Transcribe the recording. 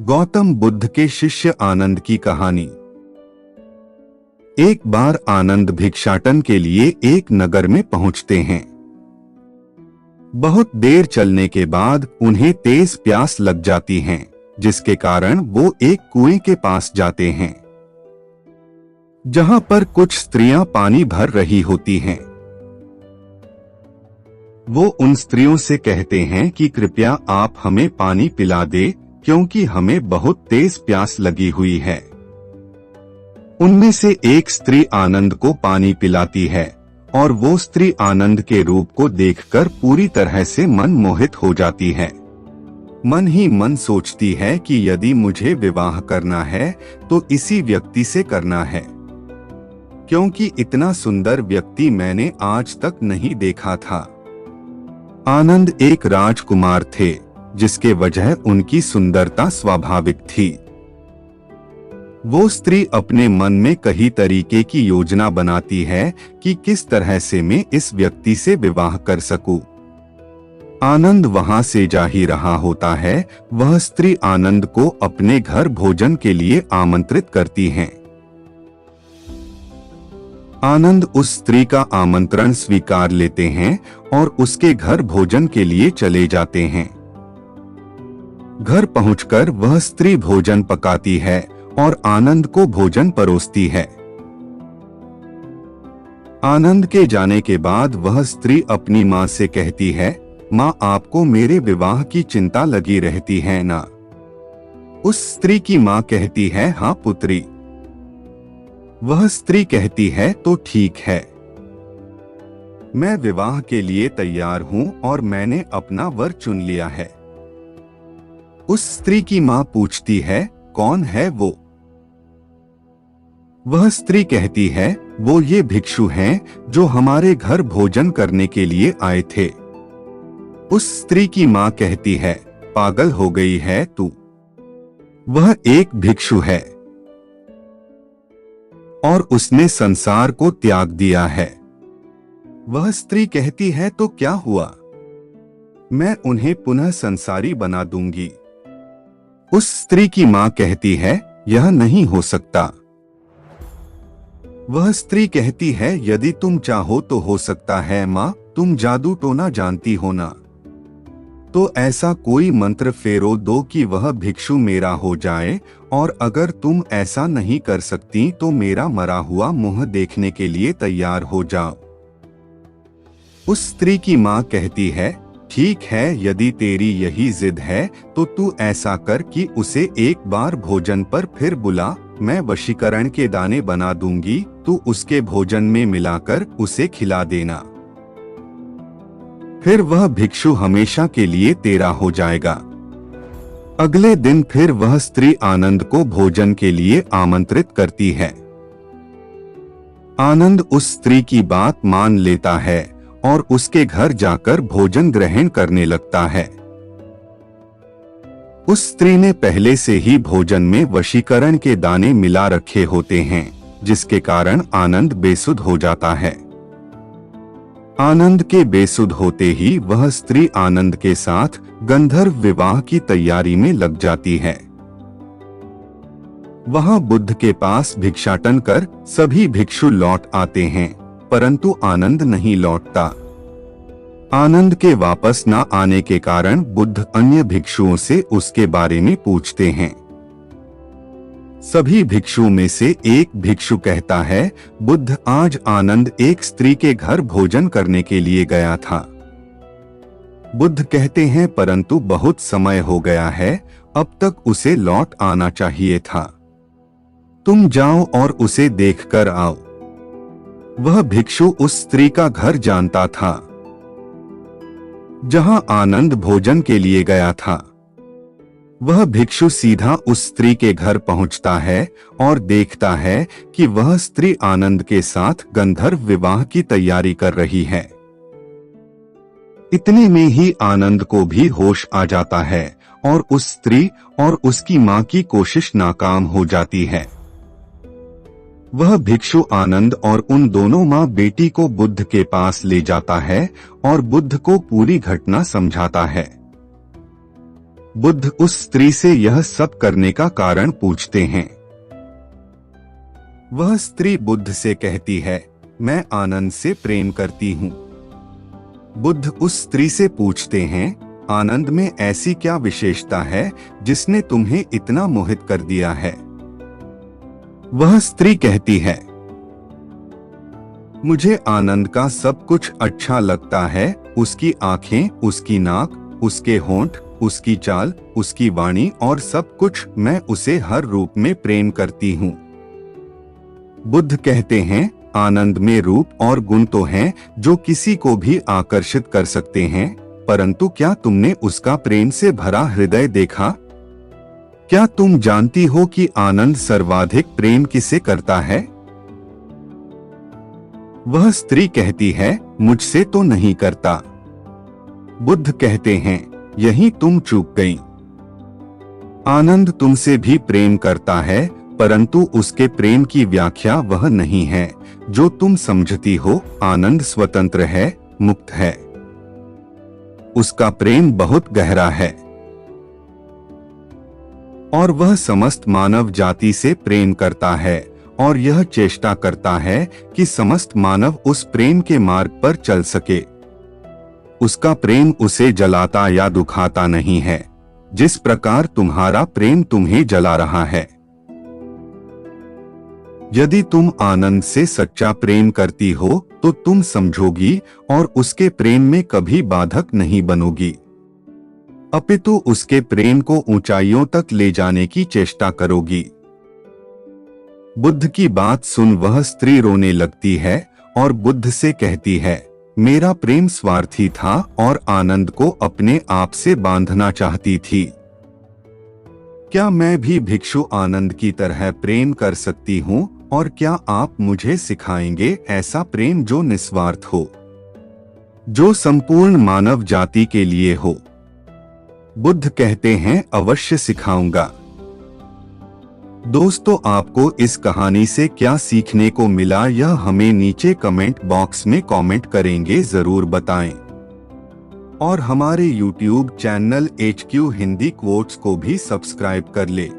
गौतम बुद्ध के शिष्य आनंद की कहानी। एक बार आनंद भिक्षाटन के लिए एक नगर में पहुंचते हैं। बहुत देर चलने के बाद उन्हें तेज प्यास लग जाती है, जिसके कारण वो एक कुएं के पास जाते हैं, जहां पर कुछ स्त्रियां पानी भर रही होती हैं। वो उन स्त्रियों से कहते हैं कि कृपया आप हमें पानी पिला दे, क्योंकि हमें बहुत तेज प्यास लगी हुई है। उनमें से एक स्त्री आनंद को पानी पिलाती है और वो स्त्री आनंद के रूप को देखकर पूरी तरह से मन मोहित हो जाती है। मन ही मन सोचती है कि यदि मुझे विवाह करना है तो इसी व्यक्ति से करना है, क्योंकि इतना सुंदर व्यक्ति मैंने आज तक नहीं देखा था। आनंद एक राजकुमार थे, जिसके वजह उनकी सुंदरता स्वाभाविक थी। वो स्त्री अपने मन में कई तरीके की योजना बनाती है कि किस तरह से मैं इस व्यक्ति से विवाह कर सकूं। आनंद वहां से जा ही रहा होता है। वह स्त्री आनंद को अपने घर भोजन के लिए आमंत्रित करती है। आनंद उस स्त्री का आमंत्रण स्वीकार लेते हैं और उसके घर भोजन के लिए चले जाते हैं। घर पहुंचकर वह स्त्री भोजन पकाती है और आनंद को भोजन परोसती है। आनंद के जाने के बाद वह स्त्री अपनी मां से कहती है, मां, आपको मेरे विवाह की चिंता लगी रहती है ना? उस स्त्री की मां कहती है, हाँ पुत्री। वह स्त्री कहती है, तो ठीक है, मैं विवाह के लिए तैयार हूं और मैंने अपना वर चुन लिया है। उस स्त्री की मां पूछती है, कौन है वो? वह स्त्री कहती है, वो ये भिक्षु हैं जो हमारे घर भोजन करने के लिए आए थे। उस स्त्री की मां कहती है, पागल हो गई है तू? वह एक भिक्षु है और उसने संसार को त्याग दिया है। वह स्त्री कहती है, तो क्या हुआ, मैं उन्हें पुनः संसारी बना दूंगी। उस स्त्री की मां कहती है, यह नहीं हो सकता। वह स्त्री कहती है, यदि तुम चाहो तो हो सकता है मां, तुम जादू टोना जानती हो ना? तो ऐसा कोई मंत्र फेरो दो कि वह भिक्षु मेरा हो जाए, और अगर तुम ऐसा नहीं कर सकती तो मेरा मरा हुआ मुंह देखने के लिए तैयार हो जाओ। उस स्त्री की मां कहती है, ठीक है, यदि तेरी यही जिद है तो तू ऐसा कर कि उसे एक बार भोजन पर फिर बुला, मैं वशीकरण के दाने बना दूंगी, तू उसके भोजन में मिलाकर उसे खिला देना, फिर वह भिक्षु हमेशा के लिए तेरा हो जाएगा। अगले दिन फिर वह स्त्री आनंद को भोजन के लिए आमंत्रित करती है। आनंद उस स्त्री की बात मान लेता है और उसके घर जाकर भोजन ग्रहण करने लगता है। उस स्त्री ने पहले से ही भोजन में वशीकरण के दाने मिला रखे होते हैं, जिसके कारण आनंद बेसुध हो जाता है। आनंद के बेसुध होते ही वह स्त्री आनंद के साथ गंधर्व विवाह की तैयारी में लग जाती है। वहां बुद्ध के पास भिक्षाटन कर सभी भिक्षु लौट आते हैं, परंतु आनंद नहीं लौटता। आनंद के वापस न आने के कारण बुद्ध अन्य भिक्षुओं से उसके बारे में पूछते हैं। सभी भिक्षुओं में से एक भिक्षु कहता है, बुद्ध, आज आनंद एक स्त्री के घर भोजन करने के लिए गया था। बुद्ध कहते हैं, परंतु बहुत समय हो गया है, अब तक उसे लौट आना चाहिए था। तुम जाओ और उसे देखकर आओ। वह भिक्षु उस स्त्री का घर जानता था, जहां आनंद भोजन के लिए गया था। वह भिक्षु सीधा उस स्त्री के घर पहुंचता है और देखता है कि वह स्त्री आनंद के साथ गंधर्व विवाह की तैयारी कर रही है। इतने में ही आनंद को भी होश आ जाता है और उस स्त्री और उसकी मां की कोशिश नाकाम हो जाती है। वह भिक्षु आनंद और उन दोनों माँ बेटी को बुद्ध के पास ले जाता है और बुद्ध को पूरी घटना समझाता है। बुद्ध उस स्त्री से यह सब करने का कारण पूछते हैं। वह स्त्री बुद्ध से कहती है, मैं आनंद से प्रेम करती हूँ। बुद्ध उस स्त्री से पूछते हैं, आनंद में ऐसी क्या विशेषता है जिसने तुम्हें इतना मोहित कर दिया है? वह स्त्री कहती है, मुझे आनंद का सब कुछ अच्छा लगता है, उसकी आंखें, उसकी नाक, उसके होंठ, उसकी चाल, उसकी वाणी और सब कुछ। मैं उसे हर रूप में प्रेम करती हूँ। बुद्ध कहते हैं, आनंद में रूप और गुण तो हैं जो किसी को भी आकर्षित कर सकते हैं, परंतु क्या तुमने उसका प्रेम से भरा हृदय देखा? क्या तुम जानती हो कि आनंद सर्वाधिक प्रेम किसे करता है? वह स्त्री कहती है, मुझसे तो नहीं करता। बुद्ध कहते हैं, यही तुम चूक गई। आनंद तुमसे भी प्रेम करता है, परंतु उसके प्रेम की व्याख्या वह नहीं है जो तुम समझती हो। आनंद स्वतंत्र है, मुक्त है। उसका प्रेम बहुत गहरा है और वह समस्त मानव जाति से प्रेम करता है और यह चेष्टा करता है कि समस्त मानव उस प्रेम के मार्ग पर चल सके। उसका प्रेम उसे जलाता या दुखाता नहीं है, जिस प्रकार तुम्हारा प्रेम तुम्हें जला रहा है। यदि तुम आनंद से सच्चा प्रेम करती हो तो तुम समझोगी और उसके प्रेम में कभी बाधक नहीं बनोगी, अपितु उसके प्रेम को ऊंचाइयों तक ले जाने की चेष्टा करोगी। बुद्ध की बात सुन वह स्त्री रोने लगती है और बुद्ध से कहती है, मेरा प्रेम स्वार्थी था और आनंद को अपने आप से बांधना चाहती थी। क्या मैं भी भिक्षु आनंद की तरह प्रेम कर सकती हूँ? और क्या आप मुझे सिखाएंगे ऐसा प्रेम जो निस्वार्थ हो, जो संपूर्ण मानव जाति के लिए हो? बुद्ध कहते हैं, अवश्य सिखाऊंगा। दोस्तों, आपको इस कहानी से क्या सीखने को मिला यह हमें नीचे कमेंट बॉक्स में कमेंट करेंगे जरूर बताएं। और हमारे YouTube channel HQ Hindi quotes को भी सब्सक्राइब कर ले।